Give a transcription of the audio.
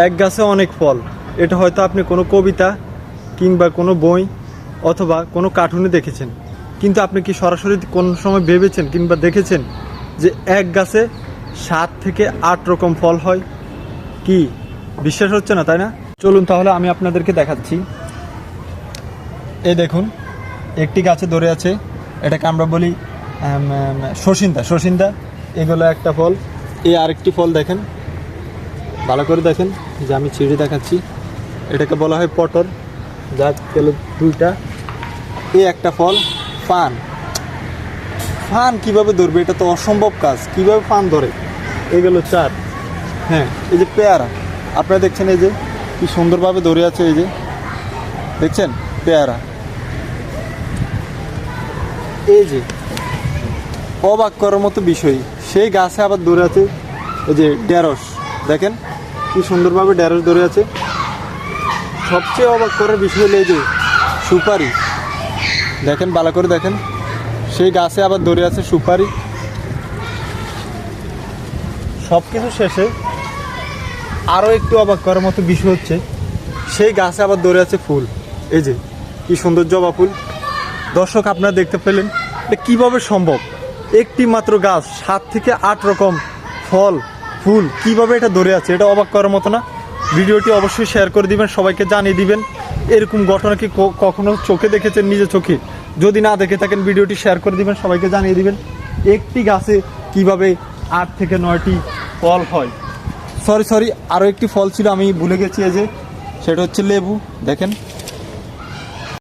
এক গাছে অনেক ফল, এটা হয়তো আপনি কোনো কবিতা কিংবা কোনো বই অথবা কোনো কার্টুনে দেখেছেন, কিন্তু আপনি কি সরাসরি কোনো সময় ভেবেছেন কিংবা দেখেছেন যে এক গাছে 7 থেকে 8 রকম ফল হয়? কি বিশ্বাস হচ্ছে না, তাই না? চলুন তাহলে আমি আপনাদেরকে দেখাচ্ছি। এই দেখুন, একটি গাছে ধরে আছে, এটাকে আমরা বলি শসিন্দা। এগুলো একটা ফল। এই আরেকটি ফল দেখেন, ভালো করে দেখেন, যে আমি ছিঁড়ে দেখাচ্ছি। এটাকে বলা হয় পটল, যা পেলো 2টা। এই একটা ফল পান। পান কিভাবে ধরবে? এটা তো অসম্ভব কাজ, কিভাবে পান ধরে? এগুলো 4। হ্যাঁ, এই যে পেয়ারা, আপনারা দেখছেন এই যে কি সুন্দরভাবে ধরে আছে, এই যে দেখছেন পেয়ারা। এই যে অবাক করার মতো বিষয়, সেই গাছে আবার ধরে আছে এই যে ঢেঁড়স, দেখেন কি সুন্দরভাবে ঢেঁড়স ধরে আছে। সবচেয়ে অবাক করার বিষয় হলো এই যে সুপারি, দেখেন ভালো করে দেখেন, সেই গাছে আবার ধরে আছে সুপারি। সব কিছু শেষে আরও একটু অবাক করার মতো বিষয় হচ্ছে, সেই গাছে আবার ধরে আছে ফুল। এই যে কি সুন্দর জবা ফুল। দর্শক, আপনারা দেখতে পেলেন এটা কীভাবে সম্ভব? একটি মাত্র গাছ 7 থেকে 8 রকম ফল ফুল, কিভাবে এটা ধরে আছে? এটা অবাক করার মতো না? ভিডিওটি অবশ্যই শেয়ার করে দিবেন, সবাইকে জানিয়ে দিবেন। এরকম ঘটনা কি কখনো চোখে দেখেছেন, নিজের চোখে? যদি না দেখে থাকেন ভিডিওটি শেয়ার করে দিবেন, সবাইকে জানিয়ে দিবেন একটি গাছে কিভাবে 8 থেকে 9টি ফল হয়। সরি, আরও একটি ফল ছিল, আমি ভুলে গেছি। এই যে সেটা হচ্ছে লেবু, দেখেন